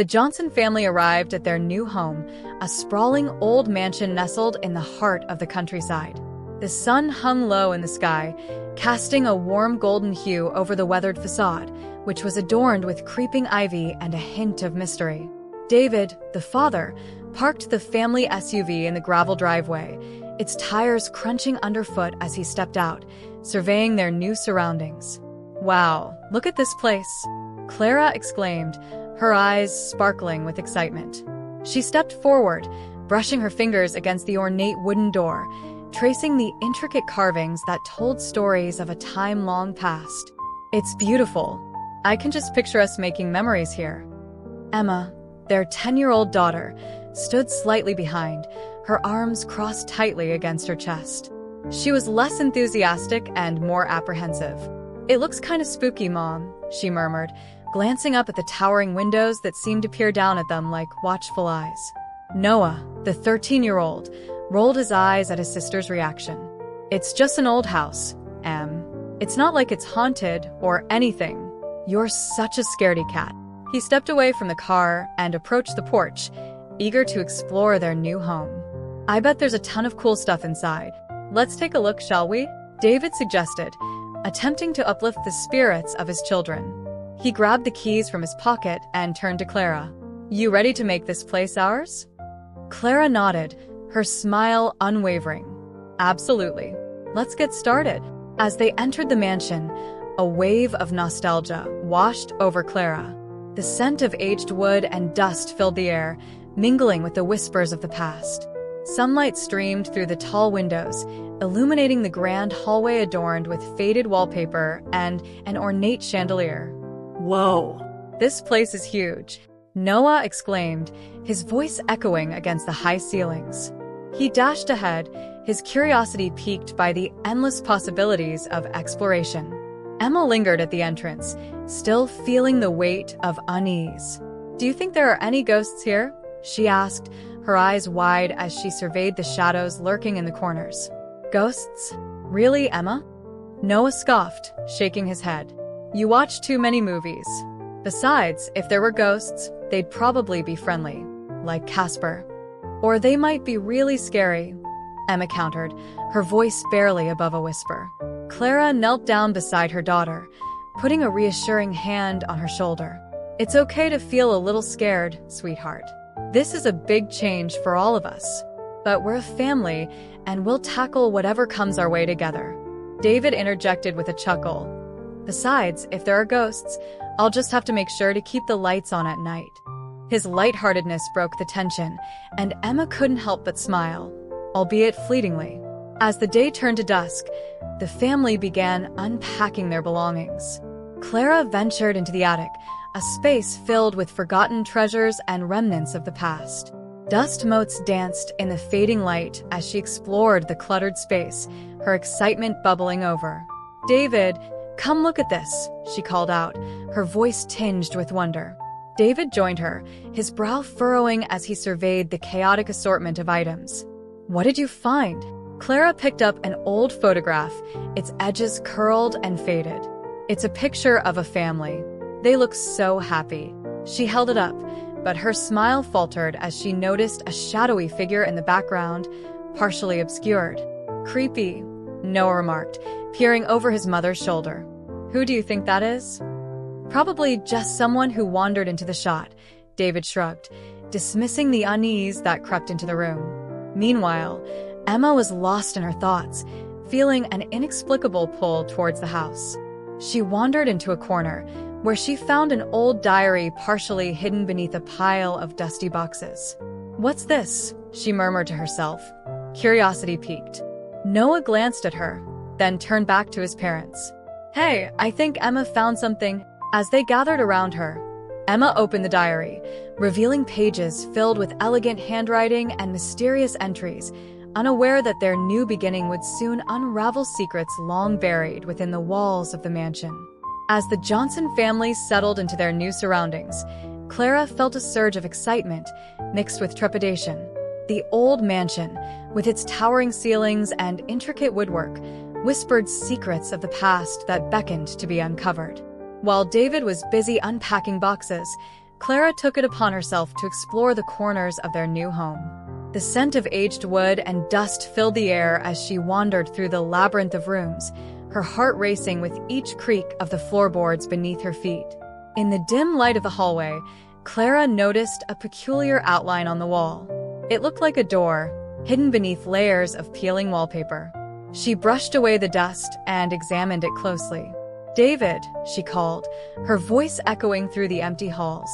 The Johnson family arrived at their new home, a sprawling old mansion nestled in the heart of the countryside. The sun hung low in the sky, casting a warm golden hue over the weathered facade, which was adorned with creeping ivy and a hint of mystery. David, the father, parked the family SUV in the gravel driveway, its tires crunching underfoot as he stepped out, surveying their new surroundings. "Wow, look at this place," Clara exclaimed, her eyes sparkling with excitement. She stepped forward, brushing her fingers against the ornate wooden door, tracing the intricate carvings that told stories of a time long past. "It's beautiful. I can just picture us making memories here." Emma, their 10-year-old daughter, stood slightly behind, her arms crossed tightly against her chest. She was less enthusiastic and more apprehensive. "It looks kind of spooky, Mom," she murmured, glancing up at the towering windows that seemed to peer down at them like watchful eyes. Noah, the 13-year-old, rolled his eyes at his sister's reaction. "It's just an old house, Em. It's not like it's haunted or anything. You're such a scaredy cat." He stepped away from the car and approached the porch, eager to explore their new home. "I bet there's a ton of cool stuff inside. Let's take a look, shall we?" David suggested, attempting to uplift the spirits of his children. He grabbed the keys from his pocket and turned to Clara. "You ready to make this place ours?" Clara nodded, her smile unwavering. "Absolutely. Let's get started." As they entered the mansion, a wave of nostalgia washed over Clara. The scent of aged wood and dust filled the air, mingling with the whispers of the past. Sunlight streamed through the tall windows, illuminating the grand hallway adorned with faded wallpaper and an ornate chandelier. "Whoa, this place is huge," Noah exclaimed, his voice echoing against the high ceilings. He dashed ahead, his curiosity piqued by the endless possibilities of exploration. Emma lingered at the entrance, still feeling the weight of unease. "Do you think there are any ghosts here?" she asked, her eyes wide as she surveyed the shadows lurking in the corners. "Ghosts? Really, Emma?" Noah scoffed, shaking his head. "You watch too many movies. Besides, if there were ghosts, they'd probably be friendly, like Casper. Or they might be really scary," Emma countered, her voice barely above a whisper. Clara knelt down beside her daughter, putting a reassuring hand on her shoulder. "It's okay to feel a little scared, sweetheart. This is a big change for all of us. But we're a family, and we'll tackle whatever comes our way together." David interjected with a chuckle. "Besides, if there are ghosts, I'll just have to make sure to keep the lights on at night." His lightheartedness broke the tension, and Emma couldn't help but smile, albeit fleetingly. As the day turned to dusk, the family began unpacking their belongings. Clara ventured into the attic, a space filled with forgotten treasures and remnants of the past. Dust motes danced in the fading light as she explored the cluttered space, her excitement bubbling over. "David, come look at this," she called out, her voice tinged with wonder. David joined her, his brow furrowing as he surveyed the chaotic assortment of items. "What did you find?" Clara picked up an old photograph, its edges curled and faded. "It's a picture of a family. They look so happy." She held it up, but her smile faltered as she noticed a shadowy figure in the background, partially obscured. "Creepy," Noah remarked, peering over his mother's shoulder. "Who do you think that is?" "Probably just someone who wandered into the shot," David shrugged, dismissing the unease that crept into the room. Meanwhile, Emma was lost in her thoughts, feeling an inexplicable pull towards the house. She wandered into a corner, where she found an old diary partially hidden beneath a pile of dusty boxes. "What's this?" she murmured to herself, curiosity piqued. Noah glanced at her, then turned back to his parents. "Hey, I think Emma found something." As they gathered around her, Emma opened the diary, revealing pages filled with elegant handwriting and mysterious entries, unaware that their new beginning would soon unravel secrets long buried within the walls of the mansion. As the Johnson family settled into their new surroundings, Clara felt a surge of excitement mixed with trepidation. The old mansion, with its towering ceilings and intricate woodwork, whispered secrets of the past that beckoned to be uncovered. While David was busy unpacking boxes, Clara took it upon herself to explore the corners of their new home. The scent of aged wood and dust filled the air as she wandered through the labyrinth of rooms, her heart racing with each creak of the floorboards beneath her feet. In the dim light of the hallway, Clara noticed a peculiar outline on the wall. It looked like a door, hidden beneath layers of peeling wallpaper. She brushed away the dust and examined it closely. "David," she called, her voice echoing through the empty halls.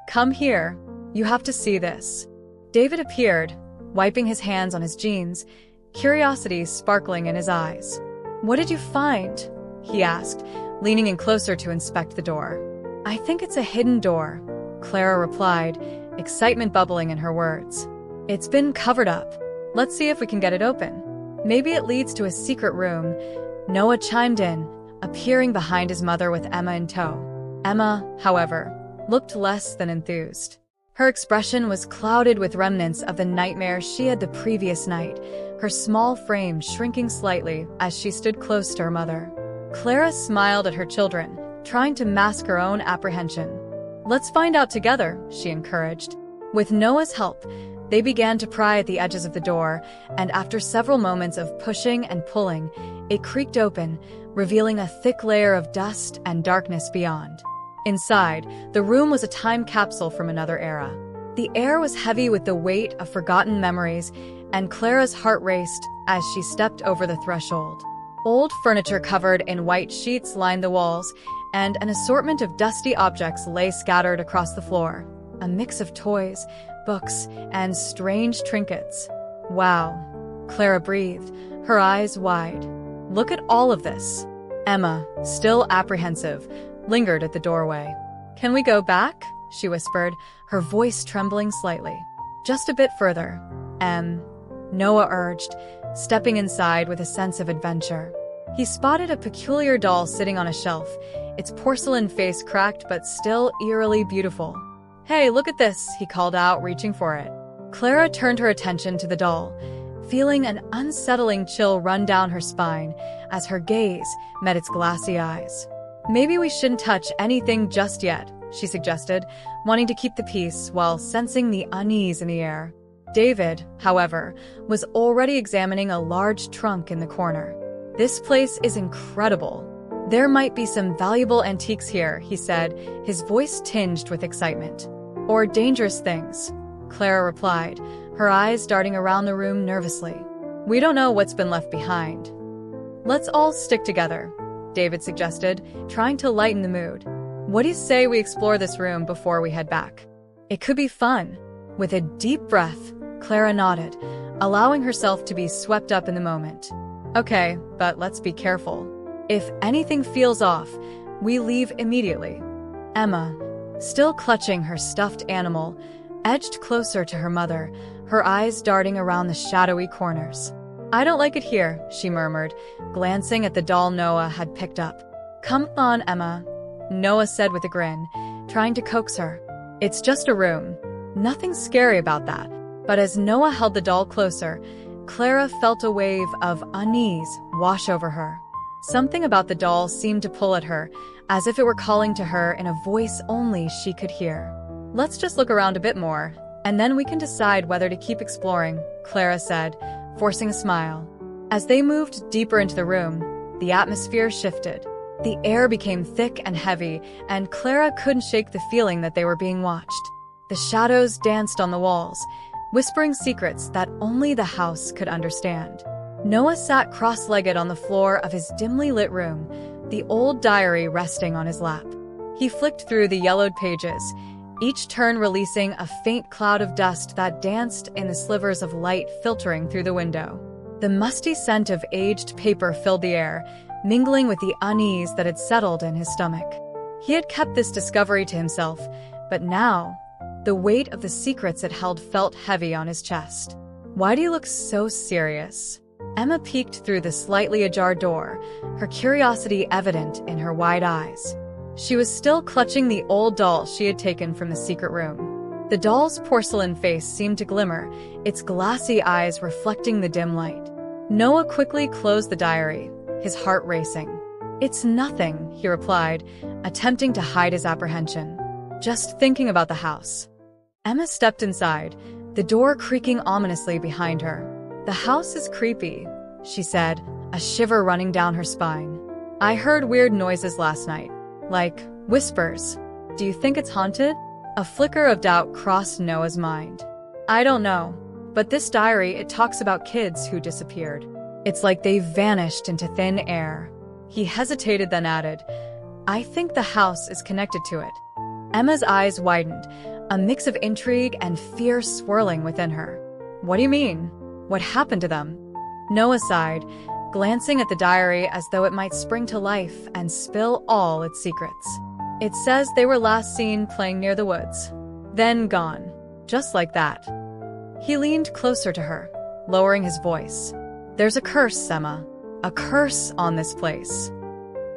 "Come here. You have to see this." David appeared, wiping his hands on his jeans, curiosity sparkling in his eyes. "What did you find?" he asked, leaning in closer to inspect the door. "I think it's a hidden door," Clara replied, excitement bubbling in her words. "It's been covered up. Let's see if we can get it open. Maybe it leads to a secret room." Noah chimed in, appearing behind his mother with Emma in tow. Emma, however, looked less than enthused. Her expression was clouded with remnants of the nightmare she had the previous night, her small frame shrinking slightly as she stood close to her mother. Clara smiled at her children, trying to mask her own apprehension. "Let's find out together," she encouraged. With Noah's help, they began to pry at the edges of the door, and after several moments of pushing and pulling, it creaked open, revealing a thick layer of dust and darkness beyond. Inside, the room was a time capsule from another era. The air was heavy with the weight of forgotten memories, and Clara's heart raced as she stepped over the threshold. Old furniture covered in white sheets lined the walls, and an assortment of dusty objects lay scattered across the floor, a mix of toys, books, and strange trinkets. "Wow," Clara breathed, her eyes wide. "Look at all of this." Emma, still apprehensive, lingered at the doorway. "Can we go back?" she whispered, her voice trembling slightly. "Just a bit further," Noah urged, stepping inside with a sense of adventure. He spotted a peculiar doll sitting on a shelf, its porcelain face cracked but still eerily beautiful. "Hey, look at this," he called out, reaching for it. Clara turned her attention to the doll, feeling an unsettling chill run down her spine as her gaze met its glassy eyes. "Maybe we shouldn't touch anything just yet," she suggested, wanting to keep the peace while sensing the unease in the air. David, however, was already examining a large trunk in the corner. "This place is incredible. There might be some valuable antiques here," he said, his voice tinged with excitement. "Or dangerous things," Clara replied, her eyes darting around the room nervously. "We don't know what's been left behind." "Let's all stick together," David suggested, trying to lighten the mood. "What do you say we explore this room before we head back? It could be fun." With a deep breath, Clara nodded, allowing herself to be swept up in the moment. "Okay, but let's be careful. If anything feels off, we leave immediately." Emma, still clutching her stuffed animal, edged closer to her mother, her eyes darting around the shadowy corners. "I don't like it here," she murmured, glancing at the doll Noah had picked up. "Come on, Emma," Noah said with a grin, trying to coax her. "It's just a room. Nothing scary about that." But as Noah held the doll closer, Clara felt a wave of unease wash over her. Something about the doll seemed to pull at her, as if it were calling to her in a voice only she could hear. "Let's just look around a bit more, and then we can decide whether to keep exploring," Clara said, forcing a smile. As they moved deeper into the room, the atmosphere shifted. The air became thick and heavy, and Clara couldn't shake the feeling that they were being watched. The shadows danced on the walls, whispering secrets that only the house could understand. Noah sat cross-legged on the floor of his dimly lit room, the old diary resting on his lap. He flicked through the yellowed pages, each turn releasing a faint cloud of dust that danced in the slivers of light filtering through the window. The musty scent of aged paper filled the air, mingling with the unease that had settled in his stomach. He had kept this discovery to himself, but now, the weight of the secrets it held felt heavy on his chest. "Why do you look so serious?" Emma peeked through the slightly ajar door, her curiosity evident in her wide eyes. She was still clutching the old doll she had taken from the secret room. The doll's porcelain face seemed to glimmer, its glassy eyes reflecting the dim light. Noah quickly closed the diary, his heart racing. "It's nothing," he replied, attempting to hide his apprehension. just thinking about the house. Emma stepped inside, the door creaking ominously behind her. "The house is creepy," she said, a shiver running down her spine. "I heard weird noises last night, like whispers. Do you think it's haunted?" A flicker of doubt crossed Noah's mind. "I don't know, but this diary, it talks about kids who disappeared. It's like they vanished into thin air." He hesitated, then added, "I think the house is connected to it." Emma's eyes widened, a mix of intrigue and fear swirling within her. "What do you mean? What happened to them?" Noah sighed, glancing at the diary as though it might spring to life and spill all its secrets. "It says they were last seen playing near the woods, then gone, just like that." He leaned closer to her, lowering his voice. "There's a curse, Emma. A curse on this place."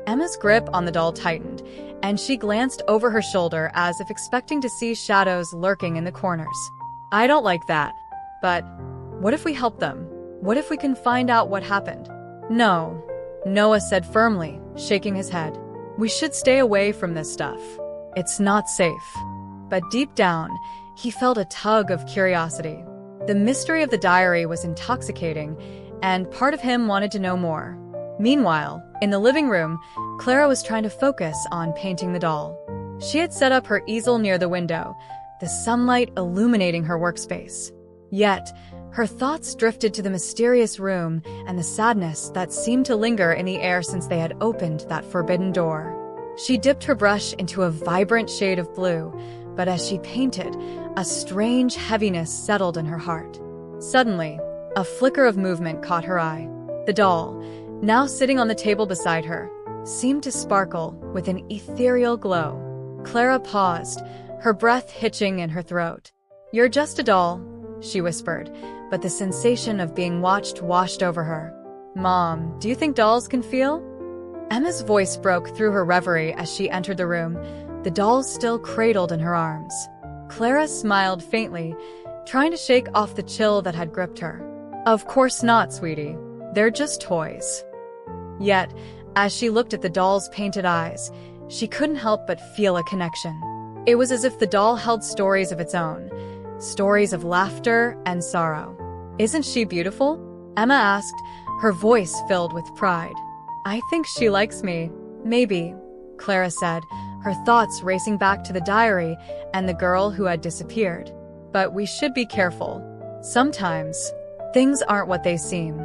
Emma's grip on the doll tightened, and she glanced over her shoulder as if expecting to see shadows lurking in the corners. "I don't like that. But what if we help them? What if we can find out what happened?" "No," Noah said firmly, shaking his head. "We should stay away from this stuff. It's not safe." But deep down, he felt a tug of curiosity. The mystery of the diary was intoxicating, and part of him wanted to know more. Meanwhile, in the living room, Clara was trying to focus on painting the doll. She had set up her easel near the window, the sunlight illuminating her workspace. Yet, her thoughts drifted to the mysterious room and the sadness that seemed to linger in the air since they had opened that forbidden door. She dipped her brush into a vibrant shade of blue, but as she painted, a strange heaviness settled in her heart. Suddenly, a flicker of movement caught her eye. The doll, now sitting on the table beside her, seemed to sparkle with an ethereal glow. Clara paused, her breath hitching in her throat. "You're just a doll," she whispered, but the sensation of being watched washed over her. "Mom, do you think dolls can feel?" Emma's voice broke through her reverie as she entered the room, the doll still cradled in her arms. Clara smiled faintly, trying to shake off the chill that had gripped her. "Of course not, sweetie. They're just toys." Yet, as she looked at the doll's painted eyes, she couldn't help but feel a connection. It was as if the doll held stories of its own, stories of laughter and sorrow. "Isn't she beautiful?" Emma asked, her voice filled with pride. "I think she likes me. Maybe," Clara said, her thoughts racing back to the diary and the girl who had disappeared. "But we should be careful. Sometimes, things aren't what they seem."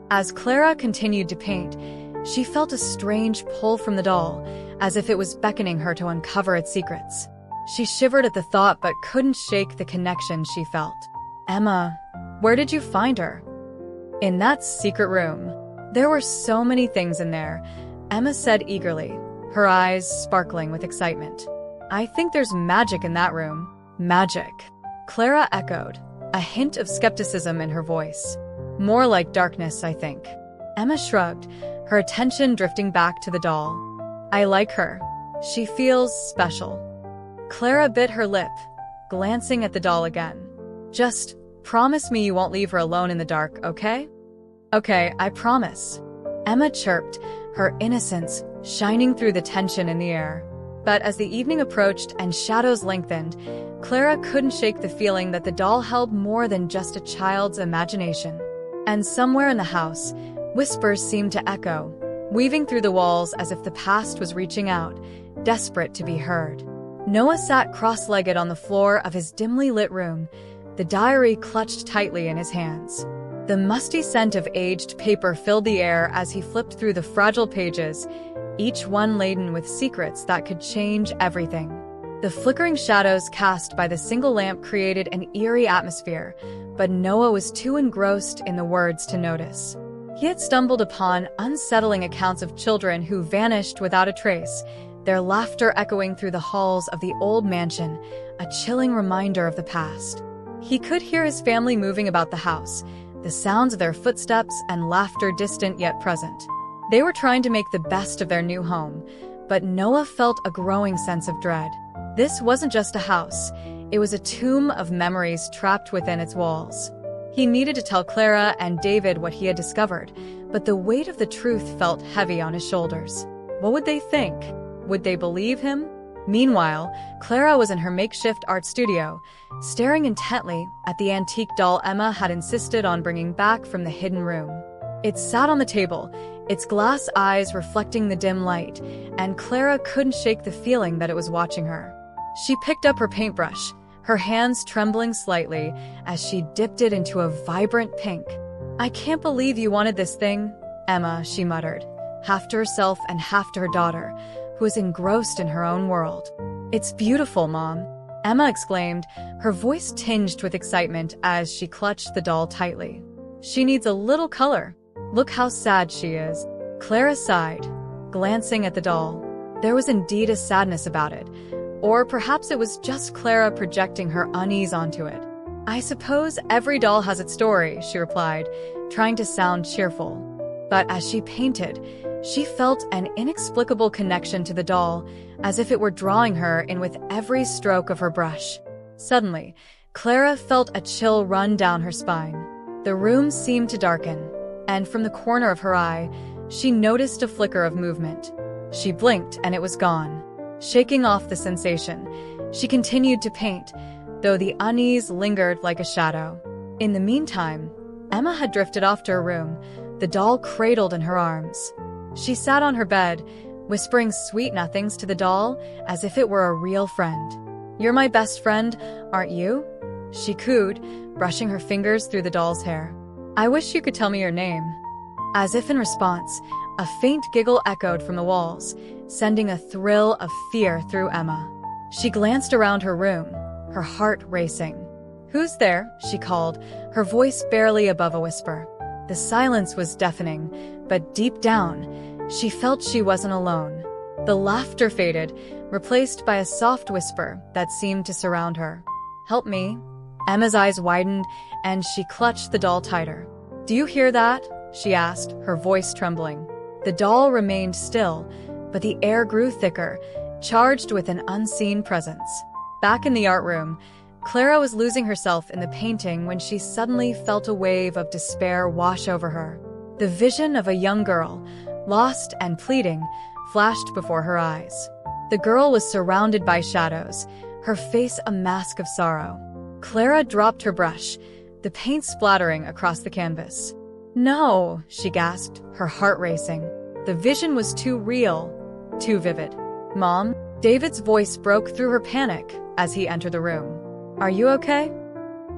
As Clara continued to paint, she felt a strange pull from the doll, as if it was beckoning her to uncover its secrets. She shivered at the thought but couldn't shake the connection she felt. "Emma, where did you find her?" "In that secret room. There were so many things in there," Emma said eagerly, her eyes sparkling with excitement. "I think there's magic in that room." "Magic?" Clara echoed, a hint of skepticism in her voice. "More like darkness, I think." Emma shrugged, her attention drifting back to the doll. "I like her. She feels special." Clara bit her lip, glancing at the doll again. "Just promise me you won't leave her alone in the dark, okay?" "Okay, I promise," Emma chirped, her innocence shining through the tension in the air. But as the evening approached and shadows lengthened, Clara couldn't shake the feeling that the doll held more than just a child's imagination. And somewhere in the house, whispers seemed to echo, weaving through the walls as if the past was reaching out, desperate to be heard. Noah sat cross-legged on the floor of his dimly lit room, the diary clutched tightly in his hands. The musty scent of aged paper filled the air as he flipped through the fragile pages, each one laden with secrets that could change everything. The flickering shadows cast by the single lamp created an eerie atmosphere, but Noah was too engrossed in the words to notice. He had stumbled upon unsettling accounts of children who vanished without a trace, their laughter echoing through the halls of the old mansion, a chilling reminder of the past. He could hear his family moving about the house, the sounds of their footsteps and laughter distant yet present. They were trying to make the best of their new home, but Noah felt a growing sense of dread. This wasn't just a house, it was a tomb of memories trapped within its walls. He needed to tell Clara and David what he had discovered, but the weight of the truth felt heavy on his shoulders. What would they think? Would they believe him? Meanwhile, Clara was in her makeshift art studio, staring intently at the antique doll Emma had insisted on bringing back from the hidden room. It sat on the table, its glass eyes reflecting the dim light, and Clara couldn't shake the feeling that it was watching her. She picked up her paintbrush, her hands trembling slightly as she dipped it into a vibrant pink. "I can't believe you wanted this thing, Emma," she muttered, half to herself and half to her daughter, who was engrossed in her own world. "It's beautiful, Mom," Emma exclaimed, her voice tinged with excitement as she clutched the doll tightly. "She needs a little color. Look how sad she is." Clara sighed, glancing at the doll. There was indeed a sadness about it, or perhaps it was just Clara projecting her unease onto it. "I suppose every doll has its story," she replied, trying to sound cheerful. But as she painted, she felt an inexplicable connection to the doll, as if it were drawing her in with every stroke of her brush. Suddenly, Clara felt a chill run down her spine. The room seemed to darken, and from the corner of her eye, she noticed a flicker of movement. She blinked and it was gone. Shaking off the sensation, she continued to paint, though the unease lingered like a shadow. In the meantime, Emma had drifted off to her room, the doll cradled in her arms. She sat on her bed, whispering sweet nothings to the doll as if it were a real friend. "You're my best friend, aren't you?" she cooed, brushing her fingers through the doll's hair. "I wish you could tell me your name." As if in response, a faint giggle echoed from the walls, sending a thrill of fear through Emma. She glanced around her room, her heart racing. "Who's there?" she called, her voice barely above a whisper. The silence was deafening, but deep down, she felt she wasn't alone. The laughter faded, replaced by a soft whisper that seemed to surround her. "Help me." Emma's eyes widened, and she clutched the doll tighter. "Do you hear that?" she asked, her voice trembling. The doll remained still, but the air grew thicker, charged with an unseen presence. Back in the art room, Clara was losing herself in the painting when she suddenly felt a wave of despair wash over her. The vision of a young girl, lost and pleading, flashed before her eyes. The girl was surrounded by shadows, her face a mask of sorrow. Clara dropped her brush, the paint splattering across the canvas. "No," she gasped, her heart racing. The vision was too real, too vivid. "Mom?" David's voice broke through her panic as he entered the room. "Are you okay?"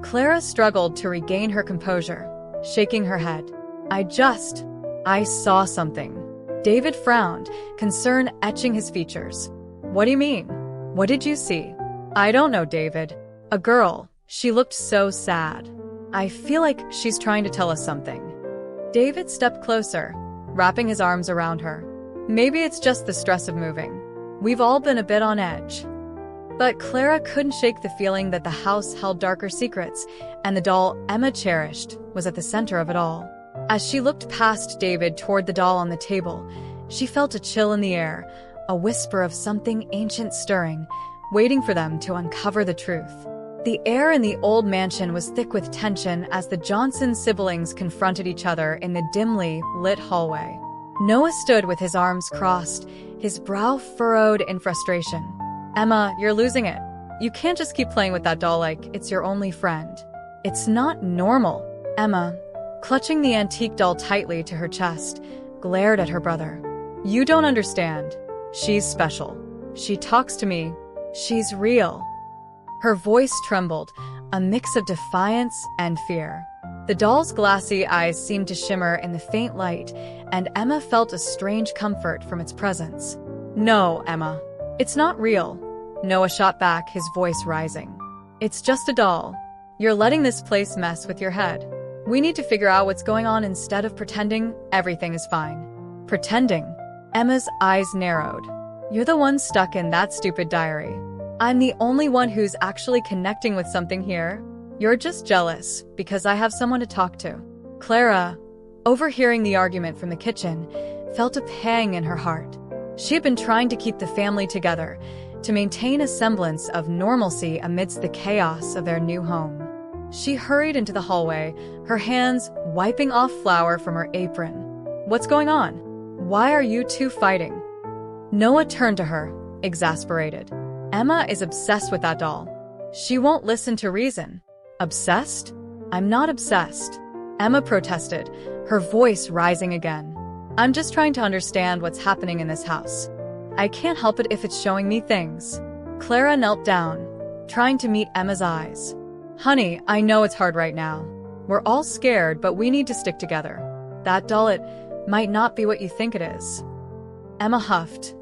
Clara struggled to regain her composure, shaking her head. I saw something." David frowned, concern etching his features. "What do you mean? What did you see?" "I don't know, David. A girl. She looked so sad. I feel like she's trying to tell us something." David stepped closer, wrapping his arms around her. "Maybe it's just the stress of moving. We've all been a bit on edge." But Clara couldn't shake the feeling that the house held darker secrets, and the doll Emma cherished was at the center of it all. As she looked past David toward the doll on the table, she felt a chill in the air, a whisper of something ancient stirring, waiting for them to uncover the truth. The air in the old mansion was thick with tension as the Johnson siblings confronted each other in the dimly lit hallway. Noah stood with his arms crossed, his brow furrowed in frustration. "Emma, you're losing it. You can't just keep playing with that doll like it's your only friend. It's not normal." Emma, clutching the antique doll tightly to her chest, glared at her brother. "You don't understand. She's special. She talks to me. She's real." Her voice trembled, a mix of defiance and fear. The doll's glassy eyes seemed to shimmer in the faint light, and Emma felt a strange comfort from its presence. "No, Emma. It's not real," Noah shot back, his voice rising. "It's just a doll. You're letting this place mess with your head. We need to figure out what's going on instead of pretending everything is fine." "Pretending?" Emma's eyes narrowed. "You're the one stuck in that stupid diary. I'm the only one who's actually connecting with something here. You're just jealous because I have someone to talk to." Clara, overhearing the argument from the kitchen, felt a pang in her heart. She had been trying to keep the family together, to maintain a semblance of normalcy amidst the chaos of their new home. She hurried into the hallway, her hands wiping off flour from her apron. "What's going on? Why are you two fighting?" Noah turned to her, exasperated. Emma is obsessed with that doll. She won't listen to reason. Obsessed? I'm not obsessed. Emma protested, her voice rising again. I'm just trying to understand what's happening in this house. I can't help it if it's showing me things. Clara knelt down, trying to meet Emma's eyes. Honey, I know it's hard right now. We're all scared, but we need to stick together. That doll, it might not be what you think it is. Emma huffed.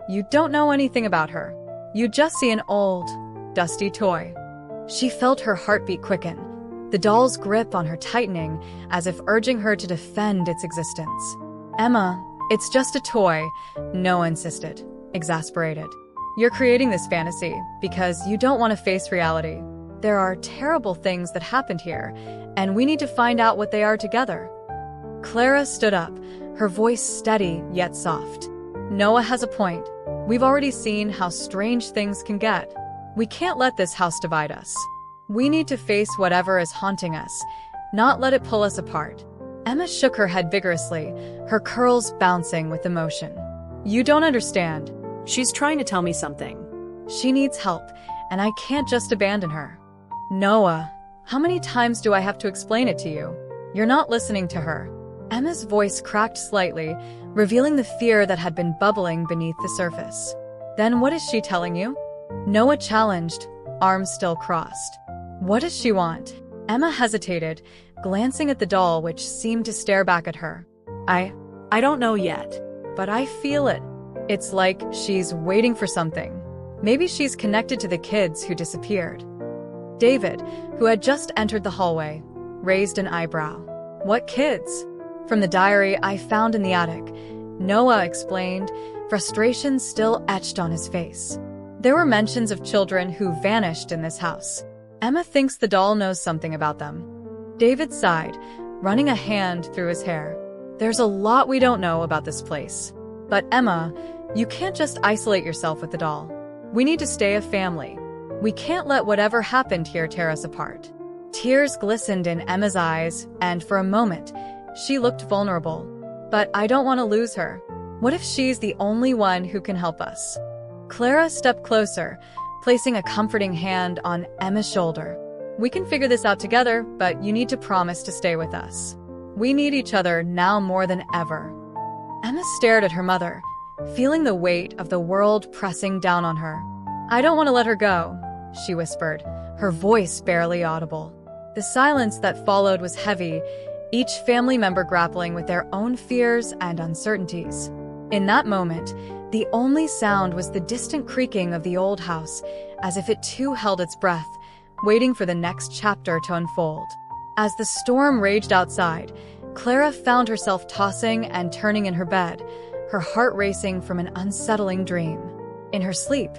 You don't know anything about her. You just see an old, dusty toy. She felt her heartbeat quicken, the doll's grip on her tightening as if urging her to defend its existence. Emma, it's just a toy, Noah insisted, exasperated. You're creating this fantasy because you don't want to face reality. There are terrible things that happened here, and we need to find out what they are together. Clara stood up, her voice steady yet soft. Noah has a point. We've already seen how strange things can get. We can't let this house divide us. We need to face whatever is haunting us, not let it pull us apart. Emma shook her head vigorously, her curls bouncing with emotion. You don't understand. She's trying to tell me something. She needs help, and I can't just abandon her. Noah, how many times do I have to explain it to you? You're not listening to her. Emma's voice cracked slightly, revealing the fear that had been bubbling beneath the surface. Then what is she telling you? Noah challenged, arms still crossed. What does she want? Emma hesitated, glancing at the doll which seemed to stare back at her. I don't know yet. But I feel it. It's like she's waiting for something. Maybe she's connected to the kids who disappeared. David, who had just entered the hallway, raised an eyebrow. What kids? From the diary I found in the attic, Noah explained, frustration still etched on his face. There were mentions of children who vanished in this house. Emma thinks the doll knows something about them. David sighed, running a hand through his hair. There's a lot we don't know about this place. But Emma, you can't just isolate yourself with the doll. We need to stay a family. We can't let whatever happened here tear us apart. Tears glistened in Emma's eyes, and for a moment, she looked vulnerable. But I don't want to lose her. What if she's the only one who can help us? Clara stepped closer, placing a comforting hand on Emma's shoulder. We can figure this out together, but you need to promise to stay with us. We need each other now more than ever. Emma stared at her mother, feeling the weight of the world pressing down on her. I don't want to let her go, she whispered, her voice barely audible. The silence that followed was heavy, each family member grappling with their own fears and uncertainties. In that moment, the only sound was the distant creaking of the old house, as if it too held its breath, waiting for the next chapter to unfold. As the storm raged outside, Clara found herself tossing and turning in her bed, her heart racing from an unsettling dream. In her sleep,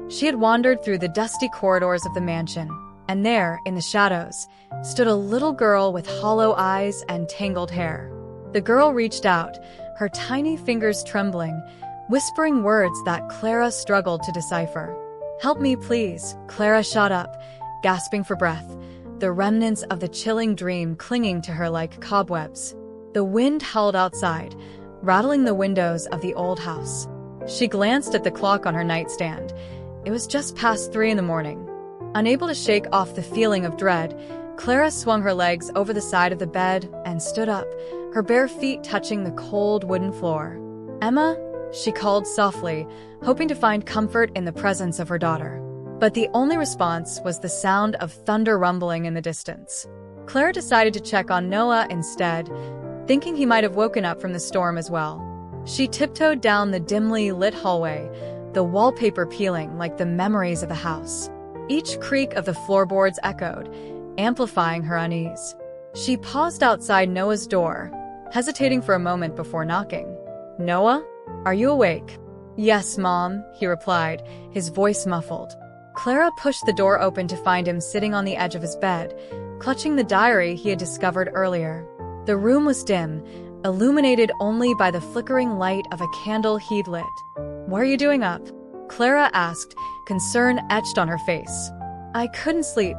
she had wandered through the dusty corridors of the mansion, and there, in the shadows, stood a little girl with hollow eyes and tangled hair. The girl reached out, her tiny fingers trembling, whispering words that Clara struggled to decipher. Help me, please, Clara shot up, gasping for breath, the remnants of the chilling dream clinging to her like cobwebs. The wind howled outside, rattling the windows of the old house. She glanced at the clock on her nightstand. It was just past 3 a.m. Unable to shake off the feeling of dread, Clara swung her legs over the side of the bed and stood up, her bare feet touching the cold wooden floor. Emma, she called softly, hoping to find comfort in the presence of her daughter. But the only response was the sound of thunder rumbling in the distance. Clara decided to check on Noah instead, thinking he might have woken up from the storm as well. She tiptoed down the dimly lit hallway, the wallpaper peeling like the memories of the house. Each creak of the floorboards echoed, amplifying her unease. She paused outside Noah's door, hesitating for a moment before knocking. Noah, are you awake? Yes, Mom, he replied, his voice muffled. Clara pushed the door open to find him sitting on the edge of his bed, clutching the diary he had discovered earlier. The room was dim, illuminated only by the flickering light of a candle he'd lit. What are you doing up? Clara asked, concern etched on her face. I couldn't sleep,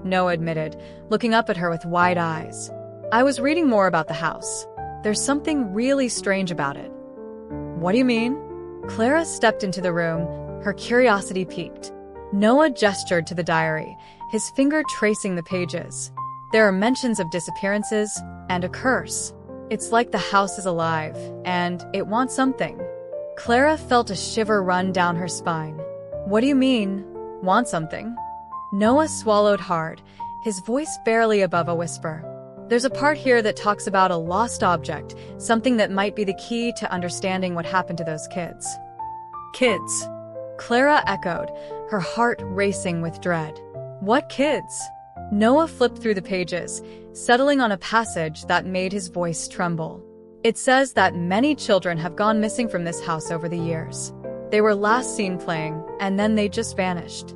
Noah admitted, looking up at her with wide eyes. I was reading more about the house. There's something really strange about it. What do you mean? Clara stepped into the room, Her curiosity piqued. Noah gestured to the diary, his finger tracing the pages. There are mentions of disappearances and a curse. It's like the house is alive, and it wants something. Clara felt a shiver run down her spine. What do you mean, want something? Noah swallowed hard, his voice barely above a whisper. There's a part here that talks about a lost object, something that might be the key to understanding what happened to those kids. Kids. Clara echoed, her heart racing with dread. What kids? Noah flipped through the pages, settling on a passage that made his voice tremble. It says that many children have gone missing from this house over the years. They were last seen playing, and then they just vanished.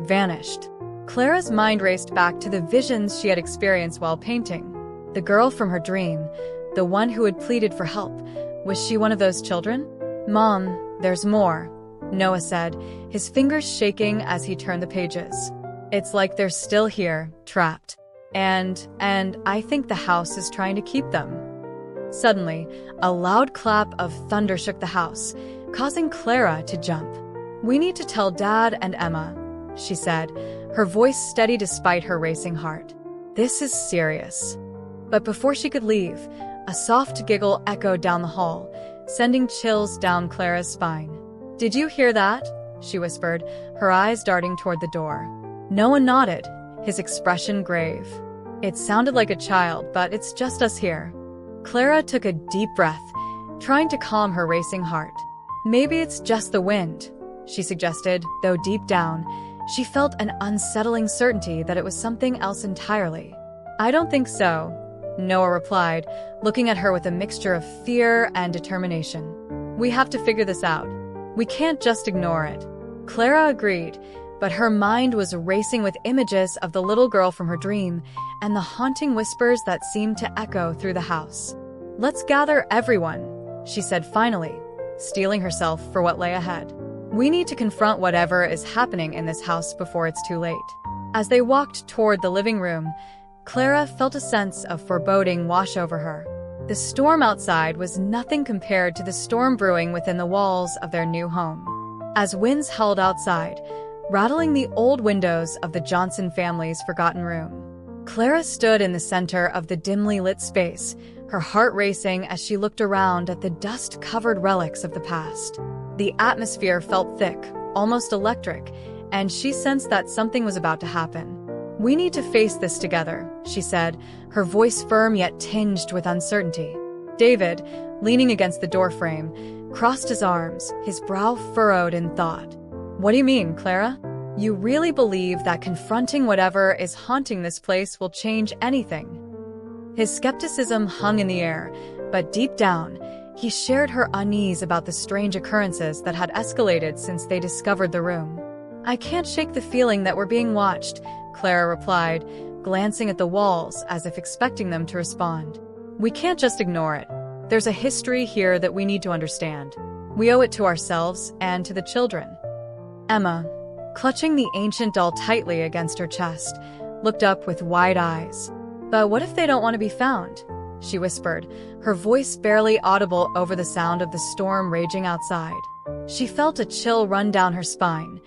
Vanished. Clara's mind raced back to the visions she had experienced while painting. The girl from her dream, the one who had pleaded for help. Was she one of those children? Mom, there's more, Noah said, his fingers shaking as he turned the pages. It's like they're still here, trapped. And I think the house is trying to keep them. Suddenly, a loud clap of thunder shook the house, causing Clara to jump. We need to tell Dad and Emma, she said, her voice steady despite her racing heart. This is serious. But before she could leave, a soft giggle echoed down the hall, sending chills down Clara's spine. Did you hear that? She whispered, her eyes darting toward the door. Noah nodded, his expression grave. It sounded like a child, but it's just us here. Clara took a deep breath, trying to calm her racing heart. Maybe it's just the wind, she suggested, though deep down, she felt an unsettling certainty that it was something else entirely. I don't think so, Noah replied, looking at her with a mixture of fear and determination. We have to figure this out. We can't just ignore it. Clara agreed, but her mind was racing with images of the little girl from her dream and the haunting whispers that seemed to echo through the house. Let's gather everyone, she said finally, steeling herself for what lay ahead. We need to confront whatever is happening in this house before it's too late. As they walked toward the living room, Clara felt a sense of foreboding wash over her. The storm outside was nothing compared to the storm brewing within the walls of their new home. As winds howled outside, rattling the old windows of the Johnson family's forgotten room, Clara stood in the center of the dimly lit space, her heart racing as she looked around at the dust-covered relics of the past. The atmosphere felt thick, almost electric, and she sensed that something was about to happen. We need to face this together, she said, her voice firm yet tinged with uncertainty. David, leaning against the doorframe, crossed his arms, his brow furrowed in thought. What do you mean, Clara? You really believe that confronting whatever is haunting this place will change anything? His skepticism hung in the air, but deep down, he shared her unease about the strange occurrences that had escalated since they discovered the room. I can't shake the feeling that we're being watched, Clara replied, glancing at the walls as if expecting them to respond. We can't just ignore it. There's a history here that we need to understand. We owe it to ourselves and to the children. Emma, clutching the ancient doll tightly against her chest, looked up with wide eyes. But what if they don't want to be found? She whispered, her voice barely audible over the sound of the storm raging outside. She felt a chill run down her spine,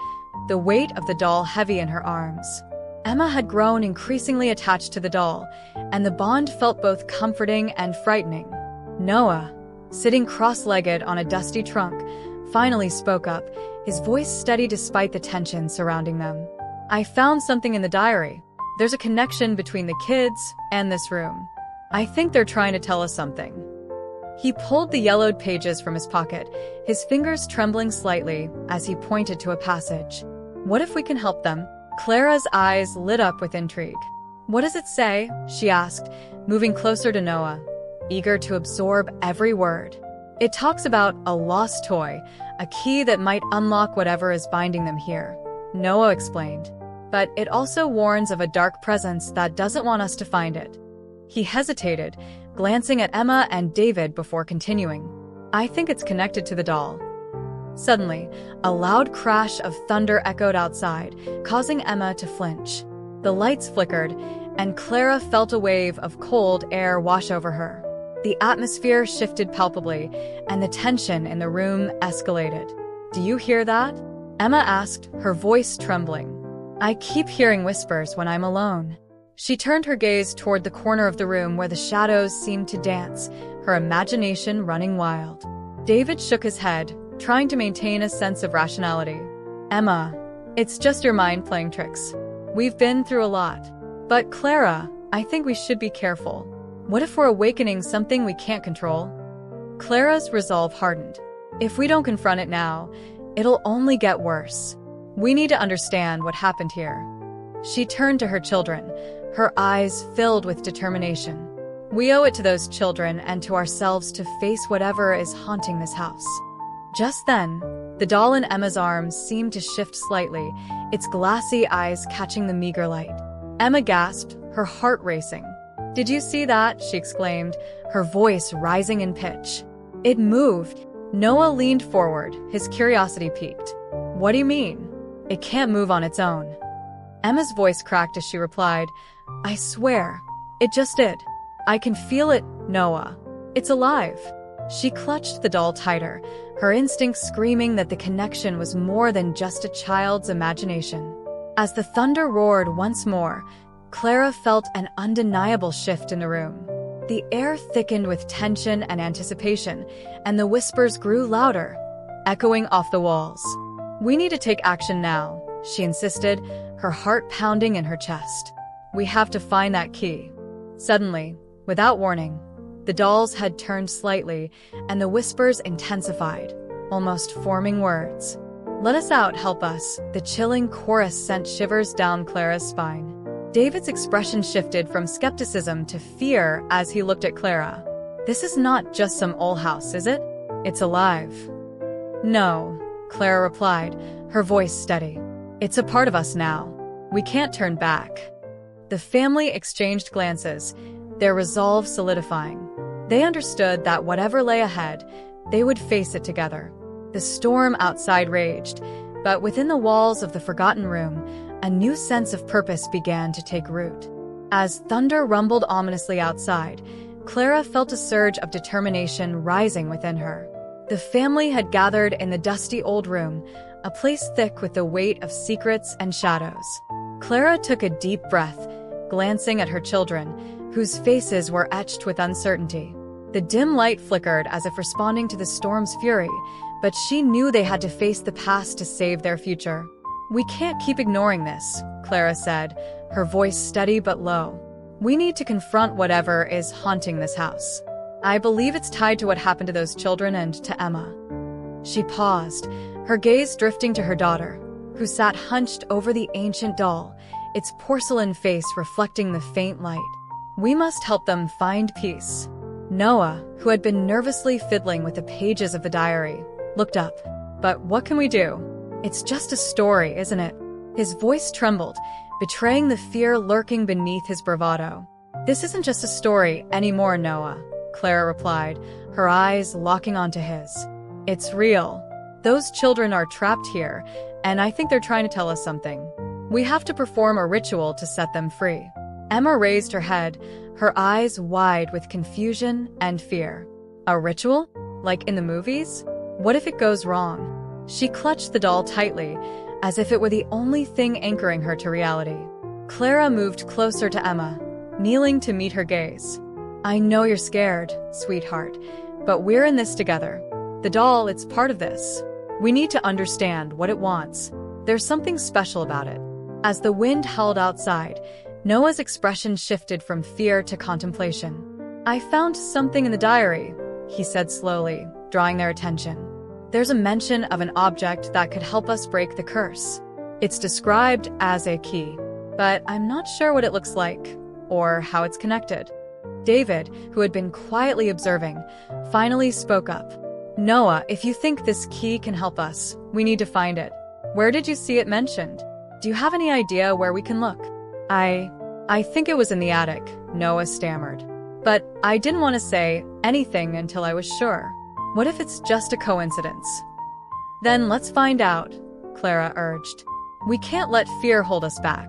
the weight of the doll heavy in her arms. Emma had grown increasingly attached to the doll, and the bond felt both comforting and frightening. Noah, sitting cross-legged on a dusty trunk, finally spoke up, his voice steady despite the tension surrounding them. I found something in the diary. There's a connection between the kids and this room. I think they're trying to tell us something. He pulled the yellowed pages from his pocket, his fingers trembling slightly as he pointed to a passage. What if we can help them? Clara's eyes lit up with intrigue. What does it say? She asked, moving closer to Noah, eager to absorb every word. It talks about a lost toy, a key that might unlock whatever is binding them here, Noah explained. But it also warns of a dark presence that doesn't want us to find it. He hesitated, glancing at Emma and David before continuing. I think it's connected to the doll. Suddenly, a loud crash of thunder echoed outside, causing Emma to flinch. The lights flickered, and Clara felt a wave of cold air wash over her. The atmosphere shifted palpably, and the tension in the room escalated. Do you hear that? Emma asked, her voice trembling. I keep hearing whispers when I'm alone. She turned her gaze toward the corner of the room where the shadows seemed to dance, her imagination running wild. David shook his head, trying to maintain a sense of rationality. Emma, it's just your mind playing tricks. We've been through a lot. But Clara, I think we should be careful. What if we're awakening something we can't control? Clara's resolve hardened. If we don't confront it now, it'll only get worse. We need to understand what happened here. She turned to her children, her eyes filled with determination. We owe it to those children and to ourselves to face whatever is haunting this house. Just then, the doll in Emma's arms seemed to shift slightly, its glassy eyes catching the meager light. Emma gasped, her heart racing. Did you see that? She exclaimed, her voice rising in pitch. It moved. Noah leaned forward, his curiosity piqued. What do you mean? It can't move on its own. Emma's voice cracked as she replied, I swear, it just did. I can feel it, Noah. It's alive. She clutched the doll tighter, her instincts screaming that the connection was more than just a child's imagination. As the thunder roared once more, Clara felt an undeniable shift in the room. The air thickened with tension and anticipation, and the whispers grew louder, echoing off the walls. We need to take action now, she insisted, her heart pounding in her chest. We have to find that key. Suddenly, without warning, the doll's head turned slightly, and the whispers intensified, almost forming words. Let us out, help us. The chilling chorus sent shivers down Clara's spine. David's expression shifted from skepticism to fear as he looked at Clara. This is not just some old house, is it? It's alive. No, Clara replied, her voice steady. It's a part of us now. We can't turn back. The family exchanged glances, their resolve solidifying. They understood that whatever lay ahead, they would face it together. The storm outside raged, but within the walls of the forgotten room, a new sense of purpose began to take root. As thunder rumbled ominously outside, Clara felt a surge of determination rising within her. The family had gathered in the dusty old room, a place thick with the weight of secrets and shadows. Clara took a deep breath, glancing at her children, whose faces were etched with uncertainty. The dim light flickered as if responding to the storm's fury, but she knew they had to face the past to save their future. We can't keep ignoring this, Clara said, her voice steady but low. We need to confront whatever is haunting this house. I believe it's tied to what happened to those children and to Emma. She paused, her gaze drifting to her daughter, who sat hunched over the ancient doll, its porcelain face reflecting the faint light. We must help them find peace. Noah, who had been nervously fiddling with the pages of the diary, looked up. But what can we do? It's just a story, isn't it? His voice trembled, betraying the fear lurking beneath his bravado. This isn't just a story anymore, Noah, Clara replied, her eyes locking onto his. It's real. Those children are trapped here, and I think they're trying to tell us something. We have to perform a ritual to set them free. Emma raised her head, her eyes wide with confusion and fear. A ritual? Like in the movies? What if it goes wrong? She clutched the doll tightly, as if it were the only thing anchoring her to reality. Clara moved closer to Emma, kneeling to meet her gaze. I know you're scared, sweetheart, but we're in this together. The doll, it's part of this. We need to understand what it wants. There's something special about it. As the wind howled outside, Noah's expression shifted from fear to contemplation. I found something in the diary, he said slowly, drawing their attention. There's a mention of an object that could help us break the curse. It's described as a key, but I'm not sure what it looks like or how it's connected. David, who had been quietly observing, finally spoke up. Noah, if you think this key can help us, we need to find it. Where did you see it mentioned? Do you have any idea where we can look? I think it was in the attic, Noah stammered. But I didn't want to say anything until I was sure. What if it's just a coincidence? Then let's find out, Clara urged. We can't let fear hold us back.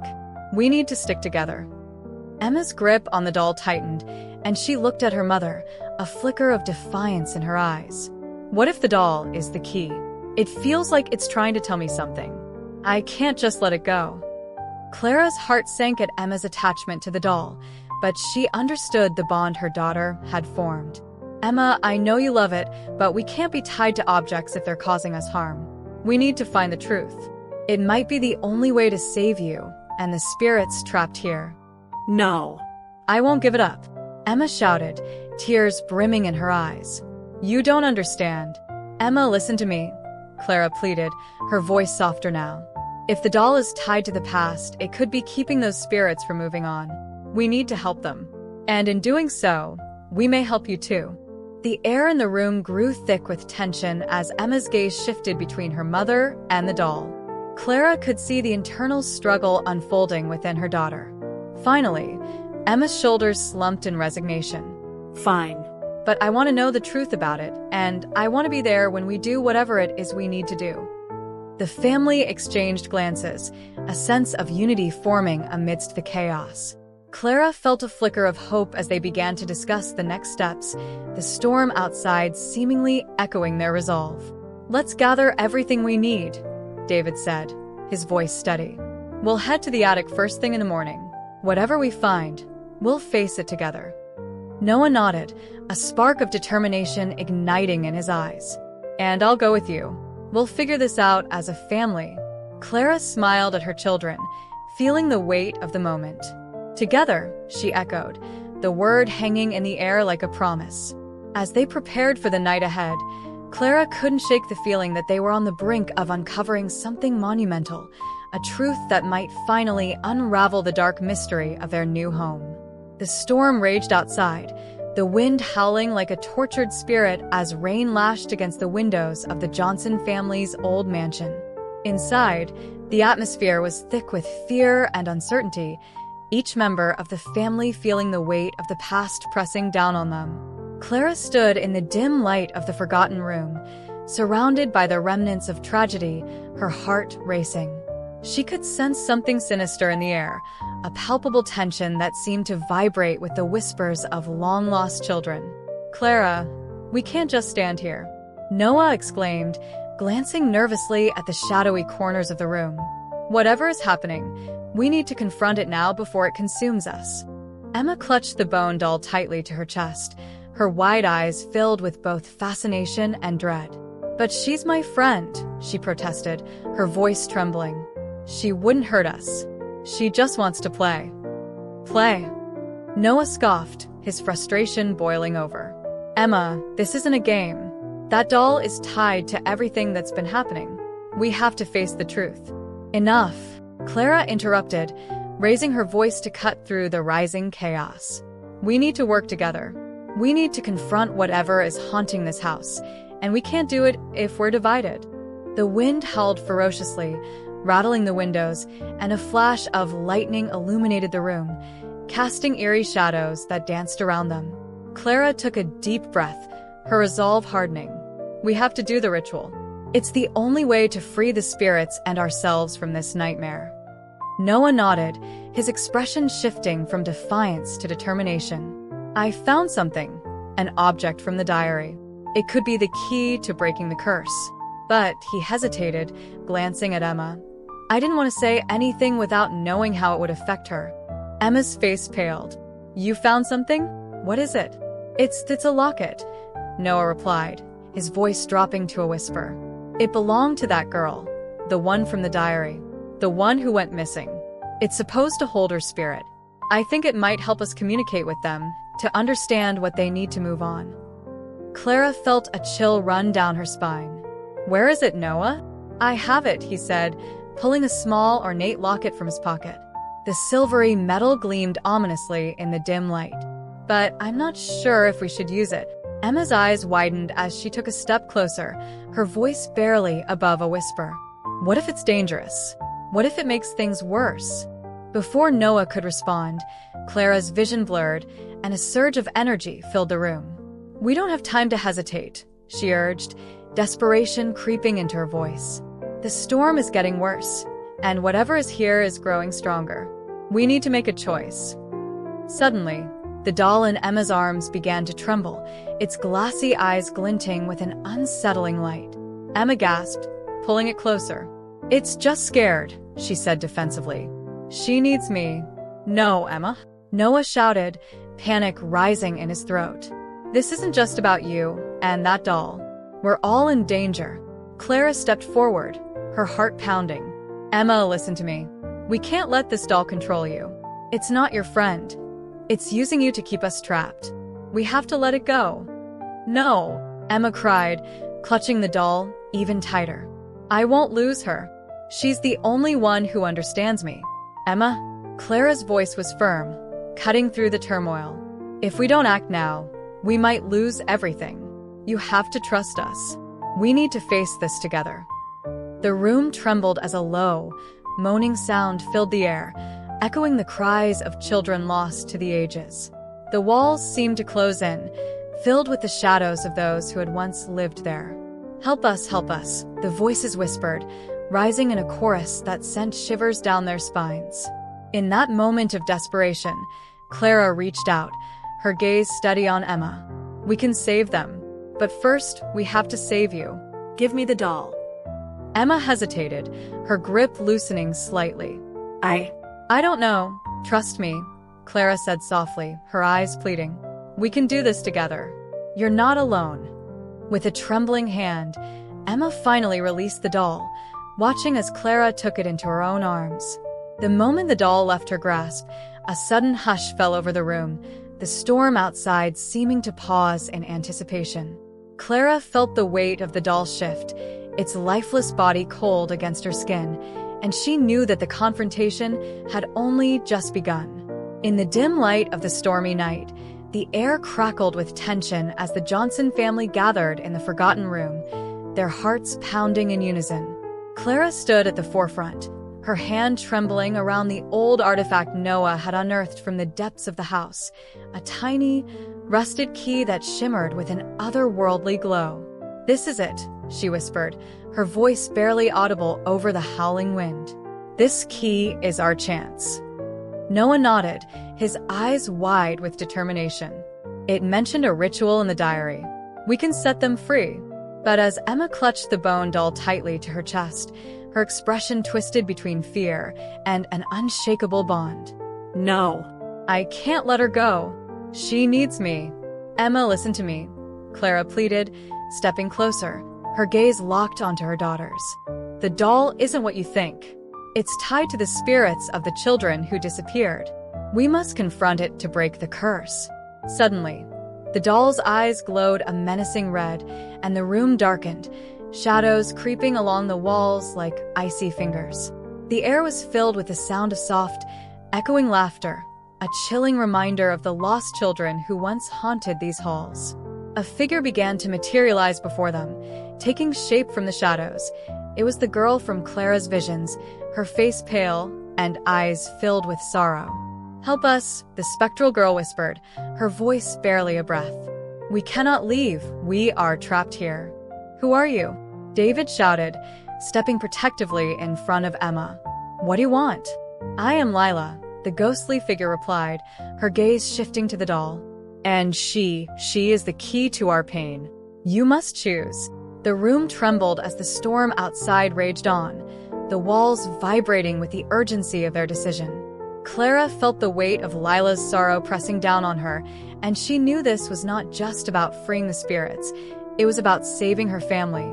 We need to stick together. Emma's grip on the doll tightened, and she looked at her mother, a flicker of defiance in her eyes. What if the doll is the key? It feels like it's trying to tell me something. I can't just let it go. Clara's heart sank at Emma's attachment to the doll, but she understood the bond her daughter had formed. Emma, I know you love it, but we can't be tied to objects if they're causing us harm. We need to find the truth. It might be the only way to save you and the spirits trapped here. No. I won't give it up, Emma shouted, tears brimming in her eyes. You don't understand. Emma, listen to me, Clara pleaded, her voice softer now. If the doll is tied to the past, it could be keeping those spirits from moving on. We need to help them. And in doing so, we may help you too. The air in the room grew thick with tension as Emma's gaze shifted between her mother and the doll. Clara could see the internal struggle unfolding within her daughter. Finally, Emma's shoulders slumped in resignation. Fine. But I want to know the truth about it, and I want to be there when we do whatever it is we need to do. The family exchanged glances, a sense of unity forming amidst the chaos. Clara felt a flicker of hope as they began to discuss the next steps, the storm outside seemingly echoing their resolve. Let's gather everything we need, David said, his voice steady. We'll head to the attic first thing in the morning. Whatever we find, we'll face it together. Noah nodded, a spark of determination igniting in his eyes. And I'll go with you. We'll figure this out as a family. Clara smiled at her children, feeling the weight of the moment. Together, she echoed, the word hanging in the air like a promise. As they prepared for the night ahead, Clara couldn't shake the feeling that they were on the brink of uncovering something monumental, a truth that might finally unravel the dark mystery of their new home. The storm raged outside, the wind howling like a tortured spirit as rain lashed against the windows of the Johnson family's old mansion. Inside, the atmosphere was thick with fear and uncertainty, each member of the family feeling the weight of the past pressing down on them. Clara stood in the dim light of the forgotten room, surrounded by the remnants of tragedy, her heart racing. She could sense something sinister in the air, a palpable tension that seemed to vibrate with the whispers of long-lost children. Clara, we can't just stand here, Noah exclaimed, glancing nervously at the shadowy corners of the room. Whatever is happening, we need to confront it now before it consumes us. Emma clutched the bone doll tightly to her chest, her wide eyes filled with both fascination and dread. But she's my friend, she protested, her voice trembling. She wouldn't hurt us. She just wants to play. Play? Noah scoffed, his frustration boiling over. Emma, this isn't a game. That doll is tied to everything that's been happening. We have to face the truth. Enough, Clara interrupted, raising her voice to cut through the rising chaos. We need to work together. We need to confront whatever is haunting this house, and we can't do it if we're divided. The wind howled ferociously, rattling the windows, and a flash of lightning illuminated the room, casting eerie shadows that danced around them. Clara took a deep breath, her resolve hardening. We have to do the ritual. It's the only way to free the spirits and ourselves from this nightmare. Noah nodded, his expression shifting from defiance to determination. I found something, an object from the diary. It could be the key to breaking the curse. But he hesitated, glancing at Emma. I didn't want to say anything without knowing how it would affect her. Emma's face paled. You found something? What is it? It's a locket, Noah replied, his voice dropping to a whisper. It belonged to that girl, the one from the diary, the one who went missing. It's supposed to hold her spirit. I think it might help us communicate with them, to understand what they need to move on. Clara felt a chill run down her spine. Where is it, Noah? I have it, he said, pulling a small, ornate locket from his pocket. The silvery metal gleamed ominously in the dim light. But I'm not sure if we should use it. Emma's eyes widened as she took a step closer, her voice barely above a whisper. What if it's dangerous? What if it makes things worse? Before Noah could respond, Clara's vision blurred, and a surge of energy filled the room. We don't have time to hesitate, she urged, desperation creeping into her voice. The storm is getting worse, and whatever is here is growing stronger. We need to make a choice. Suddenly, the doll in Emma's arms began to tremble, its glassy eyes glinting with an unsettling light. Emma gasped, pulling it closer. It's just scared, she said defensively. She needs me. No, Emma. Noah shouted, panic rising in his throat. This isn't just about you and that doll. We're all in danger. Clara stepped forward, her heart pounding. Emma, listen to me. We can't let this doll control you. It's not your friend. It's using you to keep us trapped. We have to let it go. No, Emma cried, clutching the doll even tighter. I won't lose her. She's the only one who understands me. Emma, Clara's voice was firm, cutting through the turmoil. If we don't act now, we might lose everything. You have to trust us. We need to face this together. The room trembled as a low, moaning sound filled the air, echoing the cries of children lost to the ages. The walls seemed to close in, filled with the shadows of those who had once lived there. Help us, the voices whispered, rising in a chorus that sent shivers down their spines. In that moment of desperation, Clara reached out, her gaze steady on Emma. We can save them, but first we have to save you. Give me the doll. Emma hesitated, her grip loosening slightly. I don't know. Trust me, Clara said softly, her eyes pleading. We can do this together. You're not alone. With a trembling hand, Emma finally released the doll, watching as Clara took it into her own arms. The moment the doll left her grasp, a sudden hush fell over the room, the storm outside seeming to pause in anticipation. Clara felt the weight of the doll shift, its lifeless body cold against her skin, and she knew that the confrontation had only just begun. In the dim light of the stormy night, the air crackled with tension as the Johnson family gathered in the forgotten room, their hearts pounding in unison. Clara stood at the forefront, her hand trembling around the old artifact Noah had unearthed from the depths of the house, a tiny, rusted key that shimmered with an otherworldly glow. This is it, she whispered, her voice barely audible over the howling wind. This key is our chance. Noah nodded, his eyes wide with determination. It mentioned a ritual in the diary. We can set them free. But as Emma clutched the bone doll tightly to her chest, her expression twisted between fear and an unshakable bond. No. I can't let her go. She needs me. Emma, listen to me, Clara pleaded, stepping closer, her gaze locked onto her daughter's. The doll isn't what you think. It's tied to the spirits of the children who disappeared. We must confront it to break the curse. Suddenly, the doll's eyes glowed a menacing red, and the room darkened, shadows creeping along the walls like icy fingers. The air was filled with the sound of soft, echoing laughter, a chilling reminder of the lost children who once haunted these halls. A figure began to materialize before them, taking shape from the shadows. It was the girl from Clara's visions, her face pale and eyes filled with sorrow. Help us, the spectral girl whispered, her voice barely a breath. We cannot leave. We are trapped here. Who are you? David shouted, stepping protectively in front of Emma. What do you want? I am Lila, the ghostly figure replied, her gaze shifting to the doll. And she is the key to our pain. You must choose. The room trembled as the storm outside raged on, the walls vibrating with the urgency of their decision. Clara felt the weight of Lila's sorrow pressing down on her, and she knew this was not just about freeing the spirits, it was about saving her family.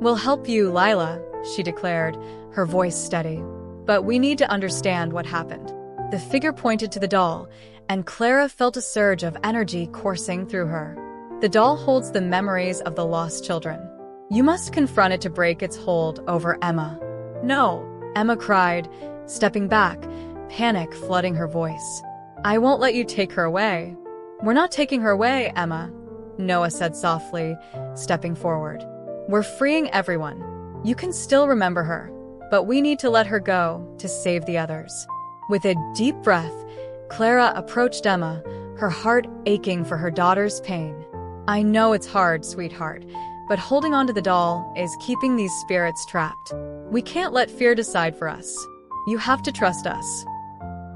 We'll help you, Lila, she declared, her voice steady. But we need to understand what happened. The figure pointed to the doll, and Clara felt a surge of energy coursing through her. The doll holds the memories of the lost children. You must confront it to break its hold over Emma. No, Emma cried, stepping back, panic flooding her voice. I won't let you take her away. We're not taking her away, Emma, Noah said softly, stepping forward. We're freeing everyone. You can still remember her, but we need to let her go to save the others. With a deep breath, Clara approached Emma, her heart aching for her daughter's pain. I know it's hard, sweetheart, but holding on to the doll is keeping these spirits trapped. We can't let fear decide for us. You have to trust us.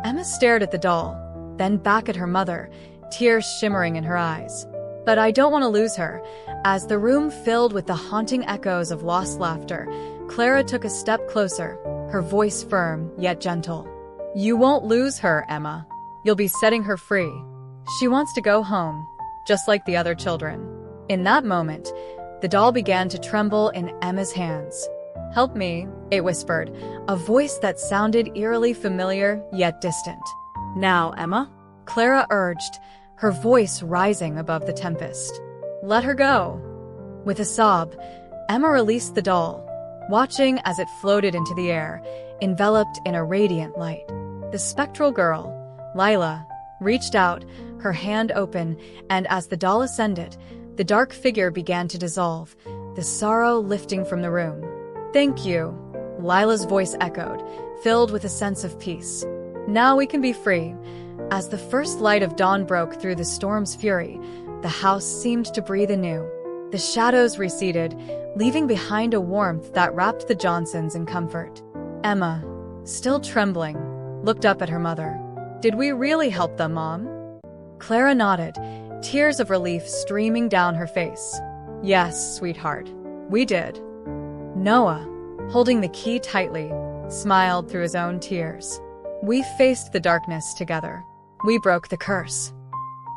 Emma stared at the doll, then back at her mother, tears shimmering in her eyes. But I don't want to lose her. As the room filled with the haunting echoes of lost laughter, Clara took a step closer, her voice firm yet gentle. You won't lose her, Emma. You'll be setting her free. She wants to go home, just like the other children. In that moment, the doll began to tremble in Emma's hands. Help me, it whispered, a voice that sounded eerily familiar yet distant. Now, Emma? Clara urged, her voice rising above the tempest. Let her go. With a sob, Emma released the doll, watching as it floated into the air, enveloped in a radiant light. The spectral girl, Lila, reached out, her hand open, and as the doll ascended, the dark figure began to dissolve, the sorrow lifting from the room. Thank you, Lila's voice echoed, filled with a sense of peace. Now we can be free. As the first light of dawn broke through the storm's fury, the house seemed to breathe anew. The shadows receded, leaving behind a warmth that wrapped the Johnsons in comfort. Emma, still trembling, looked up at her mother. Did we really help them, Mom? Clara nodded, tears of relief streaming down her face. Yes, sweetheart, we did. Noah, holding the key tightly, smiled through his own tears. We faced the darkness together. We broke the curse.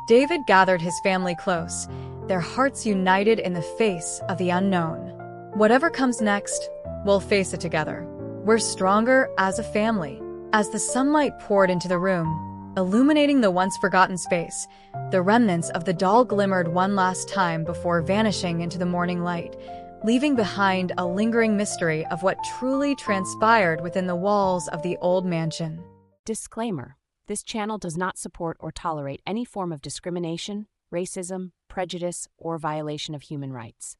David gathered his family close, their hearts united in the face of the unknown. Whatever comes next, we'll face it together. We're stronger as a family. As the sunlight poured into the room, illuminating the once forgotten space, the remnants of the doll glimmered one last time before vanishing into the morning light, leaving behind a lingering mystery of what truly transpired within the walls of the old mansion. Disclaimer: this channel does not support or tolerate any form of discrimination, racism, prejudice, or violation of human rights.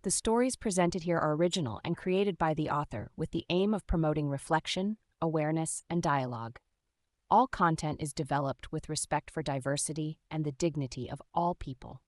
The stories presented here are original and created by the author with the aim of promoting reflection, awareness, and dialogue. All content is developed with respect for diversity and the dignity of all people.